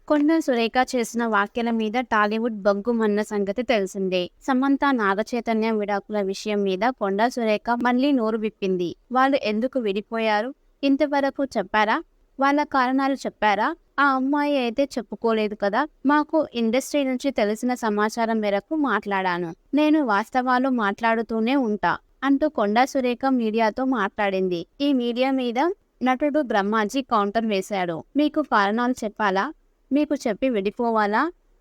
కొండ సురేఖ చేసిన వ్యాఖ్యల మీద టాలీవుడ్ బగ్గుమన్న సంగతి తెలిసిందే. సమంత నాగచైతన్య విడాకుల విషయం మీద కొండ సురేఖ మళ్లీ నోరు విప్పింది. వాళ్ళు ఎందుకు విడిపోయారు? ఇంతవరకు చెప్పారా? వాళ్ళ కారణాలు చెప్పారా? ఆ అమ్మాయి అయితే చెప్పుకోలేదు కదా. మాకు ఇండస్ట్రీ నుంచి తెలిసిన సమాచారం మేరకు మాట్లాడాను. నేను వాస్తవాలు మాట్లాడుతూనే ఉంటా అంటూ కొండ సురేఖ మీడియాతో మాట్లాడింది. ఈ మీడియా మీద నటుడు బ్రహ్మాజీ కౌంటర్ వేశాడు. మీకు కారణాలు చెప్పాలా? మీకు చెప్పి విడిపోవాలా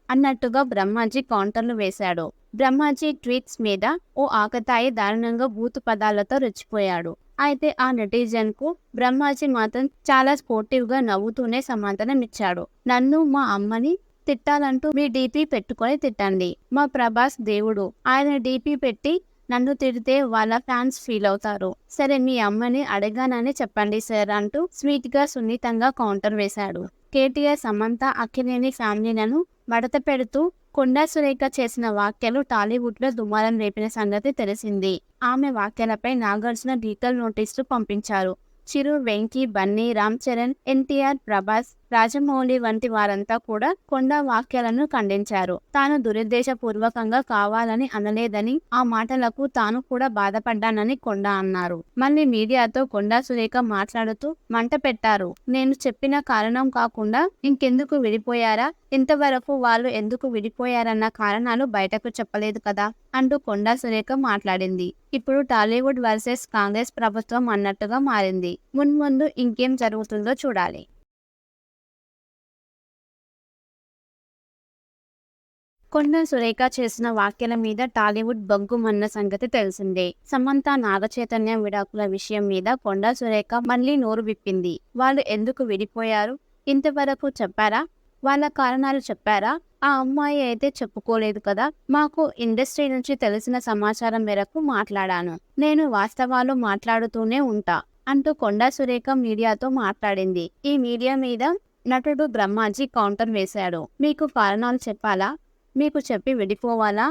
అన్నట్టుగా బ్రహ్మాజీ కౌంటర్లు వేశాడు. బ్రహ్మాజీ ట్వీట్స్ మీద ఓ ఆకతాయి దారుణంగా బూతు పదాలతో రెచ్చిపోయాడు. అయితే ఆ నెటిజన్ కు బ్రహ్మాజీ మాత్రం చాలా స్పోర్టివ్ గా నవ్వుతూనే సమాధానం ఇచ్చాడు. నన్ను మా అమ్మని తిట్టాలంటూ మీ డీపీ పెట్టుకొని తిట్టండి. మా ప్రభాస్ దేవుడు, ఆయన డీపీ పెట్టి నన్ను తిడితే వాళ్ళ ఫ్యాన్స్ ఫీల్ అవుతారు. సరే మీ అమ్మని అడగానని చెప్పండి సార్ అంటూ స్వీట్ గా సున్నితంగా కౌంటర్ వేశాడు. కేటీఆర్, సమంత, అక్కినేని ఫ్యామిలీలను మడత పెడుతూ కొండా సురేఖ చేసిన వ్యాఖ్యలు టాలీవుడ్ లో దుమారం రేపిన సంగతి తెలిసింది. ఆమె వ్యాఖ్యలపై నాగార్జున డీటెయిల్ నోటీసులు పంపించారు. చిరు, వెంకీ, బన్నీ, రామ్ చరణ్, ఎన్టీఆర్, ప్రభాస్, రాజమౌళి వంటి వారంతా కూడా కొండా వ్యాఖ్యలను ఖండించారు. తాను దురుద్దేశపూర్వకంగా కావాలని అనలేదని, ఆ మాటలకు తాను కూడా బాధపడ్డానని కొండా అన్నారు. మళ్ళీ మీడియాతో కొండా సురేఖ మాట్లాడుతూ మంట పెట్టారు. నేను చెప్పిన కారణం కాకుండా ఇంకెందుకు విడిపోయారా? ఇంతవరకు వాళ్ళు ఎందుకు విడిపోయారన్న కారణాలు బయటకు చెప్పలేదు కదా అంటూ కొండా సురేఖ మాట్లాడింది. ఇప్పుడు టాలీవుడ్ వర్సెస్ కాంగ్రెస్ ప్రభుత్వం అన్నట్టుగా మారింది. మున్ముందు ఇంకేం జరుగుతుందో చూడాలి. కొండ సురేఖ చేసిన వ్యాఖ్యల మీద టాలీవుడ్ బగ్గుమన్న సంగతి తెలిసిందే. సమంత నాగచైతన్య విడాకుల విషయం మీద కొండ సురేఖ మళ్లీ నోరు విప్పింది. వాళ్ళు ఎందుకు విడిపోయారు? ఇంతవరకు చెప్పారా? వాళ్ళ కారణాలు చెప్పారా? ఆ అమ్మాయి అయితే చెప్పుకోలేదు కదా. మాకు ఇండస్ట్రీ నుంచి తెలిసిన సమాచారం మేరకు మాట్లాడాను. నేను వాస్తవాలు మాట్లాడుతూనే ఉంటా అంటూ కొండా సురేఖ మీడియాతో మాట్లాడింది. ఈ మీడియా మీద నటుడు బ్రహ్మాజీ కౌంటర్ వేశాడు. మీకు కారణాలు చెప్పాలా? మీకు చెప్పి విడిపోవాలా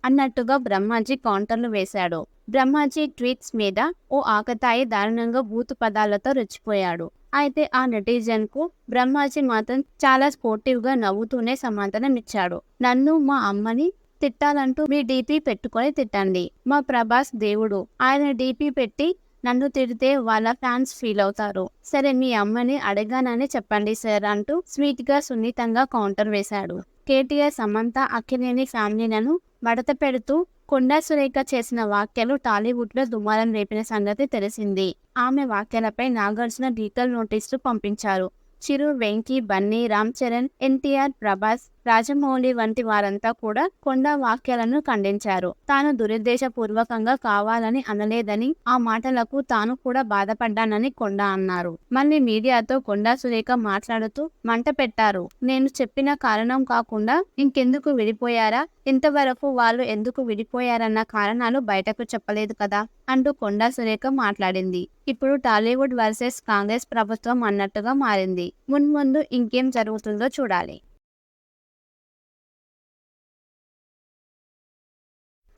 అన్నట్టుగా బ్రహ్మాజీ కౌంటర్లు వేశాడు. బ్రహ్మాజీ ట్వీట్స్ మీద ఓ ఆకతాయి దారుణంగా బూతు పదాలతో రెచ్చిపోయాడు. అయితే ఆ నెటిజన్ కు బ్రహ్మాజీ మాత్రం చాలా స్పోర్టివ్ గా నవ్వుతూనే సమాధానం ఇచ్చాడు. నన్ను మా అమ్మని తిట్టాలంటూ మీ డీపీ పెట్టుకొని తిట్టండి. మా ప్రభాస్ దేవుడు, ఆయన డీపీ పెట్టి నన్ను తిడితే వాళ్ళ ఫ్యాన్స్ ఫీల్ అవుతారు. సరే మీ అమ్మని అడగానని చెప్పండి సార్ అంటూ స్వీట్ గా సున్నితంగా కౌంటర్ వేశాడు. కేటీఆర్, సమంత, అక్కినేని ఫ్యామిలీలను మడత పెడుతూ కొండా సురేఖ చేసిన వ్యాఖ్యలు టాలీవుడ్ లో దుమారం రేపిన సంగతి తెలిసింది. ఆమె వ్యాఖ్యలపై నాగార్జున డీటెయిల్ నోటీసులు పంపించారు. చిరు, వెంకీ, బన్నీ, రామ్ చరణ్, ఎన్టీఆర్, ప్రభాస్, రాజమౌళి వంటి వారంతా కూడా కొండా వ్యాఖ్యలను ఖండించారు. తాను దురుద్దేశపూర్వకంగా కావాలని అనలేదని, ఆ మాటలకు తాను కూడా బాధపడ్డానని కొండా అన్నారు. మళ్ళీ మీడియాతో కొండా సురేఖ మాట్లాడుతూ మంట పెట్టారు. నేను చెప్పిన కారణం కాకుండా ఇంకెందుకు విడిపోయారా? ఇంతవరకు వాళ్ళు ఎందుకు విడిపోయారన్న కారణాలు బయటకు చెప్పలేదు కదా అంటూ కొండా సురేఖ మాట్లాడింది. ఇప్పుడు టాలీవుడ్ వర్సెస్ కాంగ్రెస్ ప్రభుత్వం అన్నట్టుగా మారింది. మున్ముందు ఇంకేం జరుగుతుందో చూడాలి.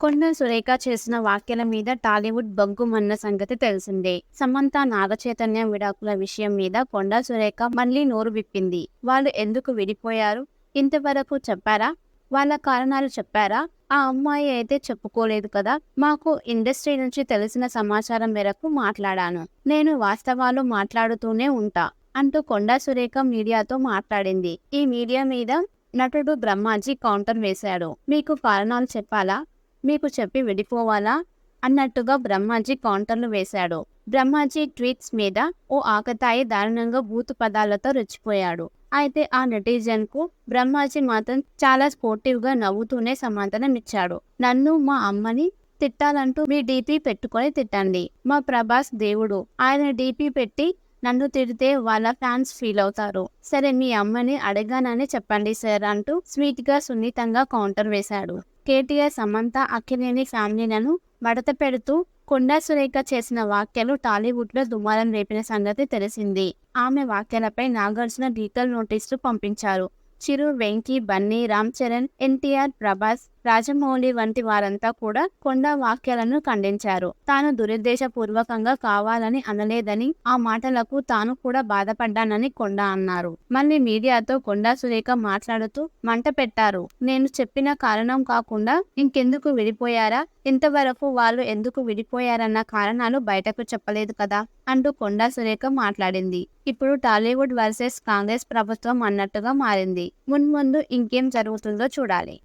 కొండ సురేఖ చేసిన వ్యాఖ్యల మీద టాలీవుడ్ బగ్గుమన్న సంగతి తెలిసిందే. సమంత నాగచైతన్య విడాకుల విషయం మీద కొండ సురేఖ మళ్లీ నోరు విప్పింది. వాళ్ళు ఎందుకు విడిపోయారు? ఇంతవరకు చెప్పారా? వాళ్ళ కారణాలు చెప్పారా? ఆ అమ్మాయి అయితే చెప్పుకోలేదు కదా. మాకు ఇండస్ట్రీ నుంచి తెలిసిన సమాచారం మేరకు మాట్లాడాను. నేను వాస్తవాలు మాట్లాడుతూనే ఉంటా అంటూ కొండా సురేఖ మీడియాతో మాట్లాడింది. ఈ మీడియా మీద నటుడు బ్రహ్మాజీ కౌంటర్ వేశాడు. మీకు కారణాలు చెప్పాలా? మీకు చెప్పి విడిపోవాలా అన్నట్టుగా బ్రహ్మాజీ కౌంటర్లు వేశాడు. బ్రహ్మాజీ ట్వీట్స్ మీద ఓ ఆకతాయి దారుణంగా బూతు పదాలతో రెచ్చిపోయాడు. అయితే ఆ నెటిజన్ కు బ్రహ్మాజీ మాత్రం చాలా స్పోర్టివ్ గా నవ్వుతూనే సమాధానం ఇచ్చాడు. నన్ను మా అమ్మని తిట్టాలంటూ మీ డీపీ పెట్టుకొని తిట్టండి. మా ప్రభాస్ దేవుడు, ఆయన డీపీ పెట్టి నన్ను తిడితే వాళ్ళ ఫ్యాన్స్ ఫీల్ అవుతారు. సరే మీ అమ్మని అడగానని చెప్పండి సార్ అంటూ స్వీట్ గా సున్నితంగా కౌంటర్ వేశాడు. కేటీఆర్, సమంత, అక్కినేని ఫ్యామిలీలను మడత పెడుతూ కొండా సురేఖ చేసిన వ్యాఖ్యలు టాలీవుడ్ లో దుమారం రేపిన సంగతి తెలిసింది. ఆమె వ్యాఖ్యలపై నాగార్జున డీటెయిల్ నోటీసులు పంపించారు. చిరు, వెంకీ, బన్నీ, రామ్ చరణ్, ఎన్టీఆర్, ప్రభాస్, రాజమౌళి వంటి వారంతా కూడా కొండా వ్యాఖ్యలను ఖండించారు. తాను దురుద్దేశపూర్వకంగా కావాలని అనలేదని, ఆ మాటలకు తాను కూడా బాధపడ్డానని కొండా అన్నారు. మళ్ళీ మీడియాతో కొండా సురేఖ మాట్లాడుతూ మంట పెట్టారు. నేను చెప్పిన కారణం కాకుండా ఇంకెందుకు విడిపోయారా? ఇంతవరకు వాళ్ళు ఎందుకు విడిపోయారన్న కారణాలు బయటకు చెప్పలేదు కదా అంటూ కొండా సురేఖ మాట్లాడింది. ఇప్పుడు టాలీవుడ్ వర్సెస్ కాంగ్రెస్ ప్రభుత్వం అన్నట్టుగా మారింది. మున్ముందు ఇంకేం జరుగుతుందో చూడాలి.